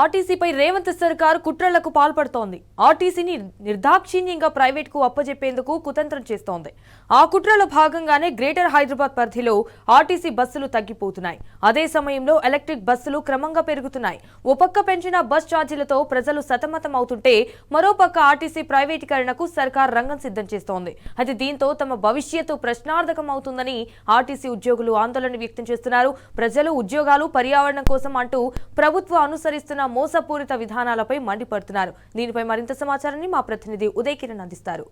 ఆర్టీసీపై రేవంత్ సర్కార్ కుట్రలకు పాల్పడుతోంది. ఆర్టీసీని నిర్దాక్షిణ్యంగా ప్రైవేట్ కు అప్పజెప్పేందుకు కుతంత్రం చేస్తోంది. ఆ కుట్రలో భాగంగానే గ్రేటర్ హైదరాబాద్ పరిధిలో ఆర్టీసీ బస్సులు తగ్గిపోతున్నాయి. అదే సమయంలో ఎలక్ట్రిక్ బస్సులు క్రమంగా పెరుగుతున్నాయి. ఓ పక్క పెంచిన బస్ ఛార్జీలతో ప్రజలు సతమతం అవుతుంటే మరోపక్క ఆర్టీసీ ప్రైవేటీకరణకు సర్కార్ రంగం సిద్ధం చేస్తోంది. అయితే దీంతో తమ భవిష్యత్తు ప్రశ్నార్థకం అవుతుందని ఆర్టీసీ ఉద్యోగులు ఆందోళన వ్యక్తం చేస్తున్నారు. ప్రజలు ఉద్యోగాలు పర్యావరణం కోసం అంటూ ప్రభుత్వం అనుసరిస్తున్న మోసపూరిత విధానాలపై మండిపడుతున్నారు. దీనిపై మరింత సమాచారాన్ని మా ప్రతినిధి ఉదయ్ కిరణ్ అందిస్తారు.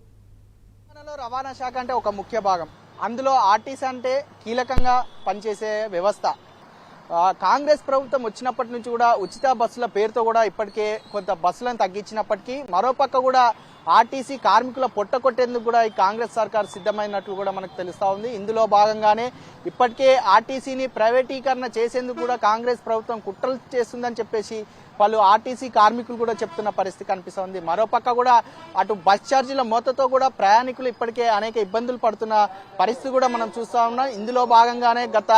రవాణా శాఖ అంటే ఒక ముఖ్య భాగం. అందులో ఆర్టీసీ అంటే కీలకంగా పనిచేసే వ్యవస్థ. కాంగ్రెస్ ప్రభుత్వం వచ్చినప్పటి నుంచి కూడా ఉచిత బస్సుల పేరుతో కూడా ఇప్పటికే కొంత బస్సులను తగ్గించినప్పటికీ మరోపక్క కూడా ఆర్టీసీ కార్మికుల పొట్ట కొట్టేందుకు కూడా ఈ కాంగ్రెస్ సర్కార్ సిద్ధమైనట్లు కూడా మనకు తెలుస్తా ఉంది. ఇందులో భాగంగానే ఇప్పటికే ఆర్టీసీని ప్రైవేటీకరణ చేసేందుకు కూడా కాంగ్రెస్ ప్రభుత్వం కుట్రలు చేస్తుందని చెప్పేసి పలు ఆర్టీసీ కార్మికులు కూడా చెప్తున్న పరిస్థితి కనిపిస్తోంది. మరోపక్క కూడా అటు బస్ ఛార్జీల మోతతో కూడా ప్రయాణికులు ఇప్పటికే అనేక ఇబ్బందులు పడుతున్న పరిస్థితి కూడా మనం చూస్తా ఉన్నాం. ఇందులో భాగంగానే గత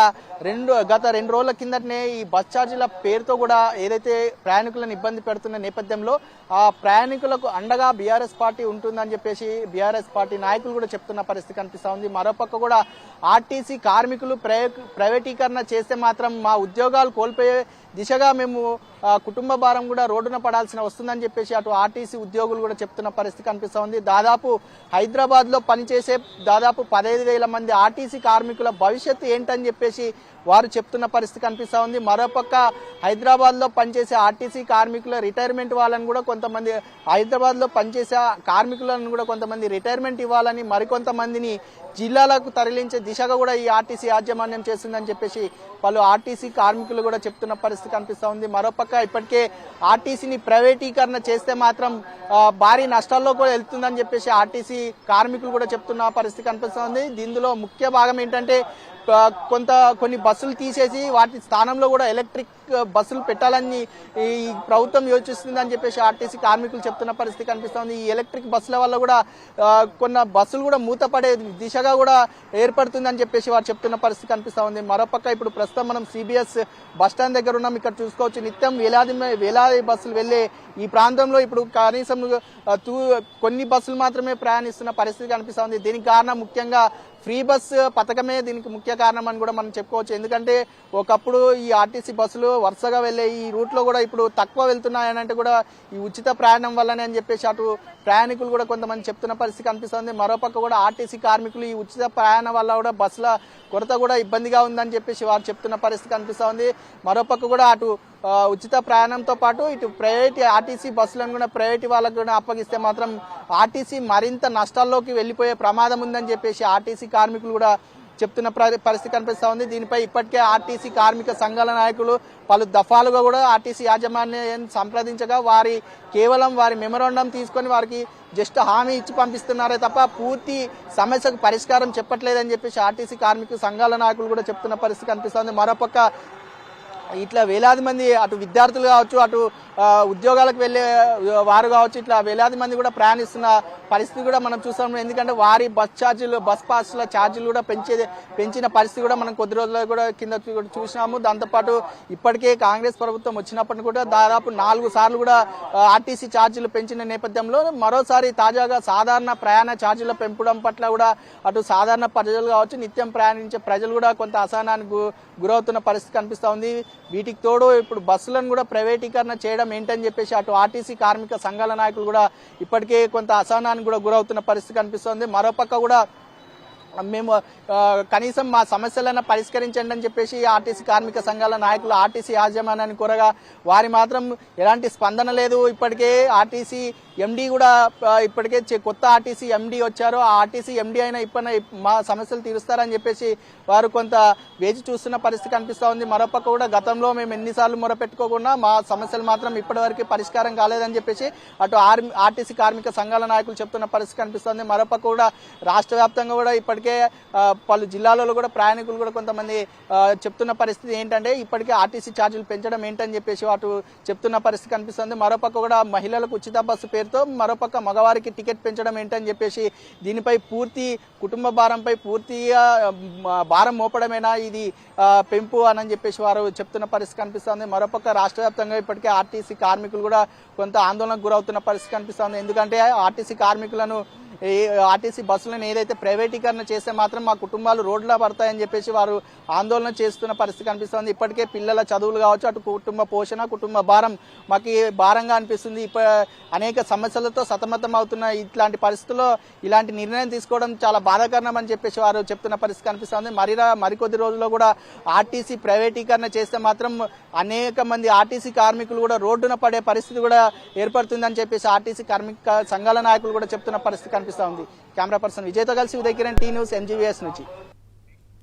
రెండు రోజుల కిందటనే ఈ బస్ ఛార్జీల పేరుతో కూడా ఏదైతే ప్రయాణికులను ఇబ్బంది పెడుతున్న నేపథ్యంలో ఆ ప్రయాణికులకు అండగా బీఆర్ఎస్ పార్టీ ఉంటుందని చెప్పేసి బీఆర్ఎస్ పార్టీ నాయకులు కూడా చెప్తున్న పరిస్థితి కనిపిస్తా ఉంది. మరోపక్క కూడా ఆర్టీసీ కార్మికులు ప్రైవేటీకరణ చేస్తే మాత్రం మా ఉద్యోగాలు కోల్పోయే దిశగా మేము కుటుంబ భారం కూడా రోడ్డున పడాల్సిన వస్తుందని చెప్పేసి అటు ఆర్టీసీ ఉద్యోగులు కూడా చెప్తున్న పరిస్థితి కనిపిస్తా ఉంది. దాదాపు హైదరాబాద్ లో పనిచేసే దాదాపు 15,000 మంది ఆర్టీసీ కార్మికుల భవిష్యత్తు ఏంటని చెప్పేసి వారు చెప్తున్న పరిస్థితి కనిపిస్తా ఉంది. మరోపక్క హైదరాబాద్ లో పనిచేసే ఆర్టీసీ కార్మికుల రిటైర్మెంట్ వాళ్ళని కూడా కొంతమంది హైదరాబాద్ లో పనిచేసే కార్మికులను కూడా కొంతమంది రిటైర్మెంట్ ఇవ్వాలని మరికొంతమందిని జిల్లాలకు తరలించే దిశగా కూడా ఈ ఆర్టీసీ యాజమాన్యం చేస్తుందని చెప్పేసి పలు ఆర్టీసీ కార్మికులు కూడా చెప్తున్న పరిస్థితి కనిపిస్తా ఉంది. మరోపక్క ఇప్పటికే ఆర్టీసీని ప్రైవేటీకరణ చేస్తే మాత్రం భారీ నష్టాల్లో కూడా వెళ్తుందని చెప్పేసి ఆర్టీసీ కార్మికులు కూడా చెప్తున్న పరిస్థితి కనిపిస్తా ఉంది. దీనిలో ముఖ్య భాగం ఏంటంటే కొన్ని బస్సులు తీసేసి వాటి స్థానంలో కూడా ఎలక్ట్రిక్ బస్సులు పెట్టాలని ఈ ప్రభుత్వం యోచిస్తుందని చెప్పేసి ఆర్టీసీ కార్మికులు చెప్తున్న పరిస్థితి కనిపిస్తోంది. ఈ ఎలక్ట్రిక్ బస్సుల వల్ల కూడా కొన్ని బస్సులు కూడా మూతపడే దిశగా కూడా ఏర్పడుతుందని చెప్పేసి వారు చెప్తున్న పరిస్థితి కనిపిస్తా ఉంది. మరోపక్క ఇప్పుడు ప్రస్తుతం మనం సిబిఎస్ బస్టాండ్ దగ్గర ఉన్నాం. ఇక్కడ చూసుకోవచ్చు నిత్యం వేలాది బస్సులు వెళ్లే ఈ ప్రాంతంలో ఇప్పుడు కనీసం కొన్ని బస్సులు మాత్రమే ప్రయాణిస్తున్న పరిస్థితి కనిపిస్తా ఉంది. దీనికి కారణం ముఖ్యంగా ఫ్రీ బస్ పథకమే దీనికి ముఖ్య కారణం అని కూడా మనం చెప్పుకోవచ్చు. ఎందుకంటే ఒకప్పుడు ఈ ఆర్టీసీ బస్సులు వరుసగా వెళ్లే ఈ రూట్ లో కూడా ఇప్పుడు తక్కువ వెళ్తున్నాయని అంటే కూడా ఈ ఉచిత ప్రయాణం వల్లనే అని చెప్పేసి అటు ప్రయాణికులు కూడా కొంతమంది చెప్తున్న పరిస్థితి కనిపిస్తుంది. మరోపక్క కూడా ఆర్టీసీ కార్మికులు ఈ ఉచిత ప్రయాణం వల్ల కూడా బస్సుల కొరత కూడా ఇబ్బందిగా ఉందని చెప్పేసి వారు చెప్తున్న పరిస్థితి కనిపిస్తా ఉంది. మరోపక్క కూడా అటు ఉచిత ప్రయాణంతో పాటు ఇటు ప్రైవేట్ ఆర్టీసీ బస్సులను కూడా ప్రైవేట్ వాళ్ళకు కూడా అప్పగిస్తే మాత్రం ఆర్టీసీ మరింత నష్టాల్లోకి వెళ్లిపోయే ప్రమాదం ఉందని చెప్పేసి ఆర్టీసీ కార్మికులు కూడా చెప్తున్న పరిస్థితి కనిపిస్తా ఉంది. దీనిపై ఇప్పటికే ఆర్టీసీ కార్మిక సంఘాల నాయకులు పలు దఫాలుగా కూడా ఆర్టీసీ యాజమాన్యాన్ని సంప్రదించగా కేవలం వారి మెమోరాండం తీసుకొని వారికి జస్ట్ హామీ ఇచ్చి పంపిస్తున్నారే తప్ప పూర్తి సమస్యకు పరిష్కారం చెప్పట్లేదని చెప్పేసి ఆర్టీసీ కార్మిక సంఘాల నాయకులు కూడా చెప్తున్న పరిస్థితి కనిపిస్తుంది. మరోపక్క ఇట్లా వేలాది మంది అటు విద్యార్థులు కావచ్చు అటు ఉద్యోగాలకు వెళ్లే వారు కావచ్చు ఇట్లా వేలాది మంది కూడా ప్రయాణిస్తున్న పరిస్థితి కూడా మనం చూస్తాం. ఎందుకంటే వారి బస్ పాస్ల ఛార్జీలు కూడా పెంచిన పరిస్థితి కూడా మనం కొద్ది రోజులు కూడా కింద చూసినాము. దాంతోపాటు ఇప్పటికే కాంగ్రెస్ ప్రభుత్వం వచ్చినప్పటికీ కూడా దాదాపు 4 సార్లు కూడా ఆర్టీసీ ఛార్జీలు పెంచిన నేపథ్యంలో మరోసారి తాజాగా సాధారణ ప్రయాణ ఛార్జీల పెంపడం పట్ల కూడా అటు సాధారణ ప్రజలు కావచ్చు నిత్యం ప్రయాణించే ప్రజలు కూడా కొంత అసహనానికి గురవుతున్న పరిస్థితి కనిపిస్తా ఉంది. వీటికి తోడు ఇప్పుడు బస్సులను కూడా ప్రైవేటీకరణ చేయడం ఏంటని చెప్పేసి అటు ఆర్టీసీ కార్మిక సంఘాల నాయకులు కూడా ఇప్పటికే కొంత అసహనానికి కూడా గురవుతున్న పరిస్థితి కనిపిస్తోంది. మరోపక్క కూడా మేము కనీసం మా సమస్యలను పరిష్కరించండి అని చెప్పేసి ఆర్టీసీ కార్మిక సంఘాల నాయకులు ఆర్టీసీ యాజమాన్యాన్ని కోరగా వారి మాత్రం ఎలాంటి స్పందన లేదు. ఇప్పటికే ఆర్టీసీ ఎండీ కూడా ఇప్పటికే కొత్త ఆర్టీసీ ఎండీ వచ్చారు. ఆ ఆర్టీసీ ఎండీ అయినా మా సమస్యలు తీరుస్తారని చెప్పేసి వారు కొంత వేచి చూస్తున్న పరిస్థితి కనిపిస్తా ఉంది. మరోపక్క కూడా గతంలో మేము ఎన్నిసార్లు మొరపెట్టుకోకుండా మా సమస్యలు మాత్రం ఇప్పటివరకు పరిష్కారం కాలేదని చెప్పేసి అటు ఆర్టీసీ కార్మిక సంఘాల నాయకులు చెప్తున్న పరిస్థితి కనిపిస్తోంది. మరోపక్క కూడా రాష్ట్ర వ్యాప్తంగా కూడా ఇప్పటికే పలు జిల్లాలలో కూడా ప్రయాణికులు కూడా కొంతమంది చెప్తున్న పరిస్థితి ఏంటంటే ఇప్పటికే ఆర్టీసీ ఛార్జీలు పెంచడం ఏంటని చెప్పేసి అటు చెప్తున్న పరిస్థితి కనిపిస్తుంది. మరోపక్క కూడా మహిళలకు ఉచిత బస్సు పేరు పేరుతో, మరోపక్క మగవారికి టికెట్ పెంచడం ఏంటని చెప్పేసి దీనిపై పూర్తి కుటుంబ భారంపై పూర్తిగా భారం మోపడమేనా ఇది పెంపు అని చెప్పేసి వారు చెప్తున్న పరిస్థితి కనిపిస్తుంది. మరోపక్క రాష్ట్ర వ్యాప్తంగా ఇప్పటికే ఆర్టీసీ కార్మికులు కూడా కొంత ఆందోళనకు గురవుతున్న పరిస్థితి కనిపిస్తుంది. ఎందుకంటే ఆర్టీసీ కార్మికులను ఆర్టీసీ బస్సులను ఏదైతే ప్రైవేటీకరణ చేస్తే మాత్రం మా కుటుంబాలు రోడ్లా పడతాయని చెప్పేసి వారు ఆందోళన చేస్తున్న పరిస్థితి కనిపిస్తుంది. ఇప్పటికే పిల్లల చదువులు కావచ్చు, అటు కుటుంబ పోషణ, కుటుంబ భారం మాకు భారంగా అనిపిస్తుంది. అనేక సమస్యలతో సతమతం అవుతున్న ఇట్లాంటి పరిస్థితుల్లో ఇలాంటి నిర్ణయం తీసుకోవడం చాలా బాధాకరం అని చెప్పేసి వారు చెప్తున్న పరిస్థితి కనిపిస్తుంది. మరికొద్ది రోజుల్లో కూడా ఆర్టీసీ ప్రైవేటీకరణ చేస్తే మాత్రం అనేక మంది ఆర్టీసీ కార్మికులు కూడా రోడ్డున పడే పరిస్థితి కూడా ఏర్పడుతుందని చెప్పేసి ఆర్టీసీ కార్మిక సంఘాల నాయకులు కూడా చెప్తున్న పరిస్థితి కనిపిస్తా ఉంది. కెమెరా పర్సన్ విజయ్తో కలిసి Uday Kiran, T News, NGVS నుంచి.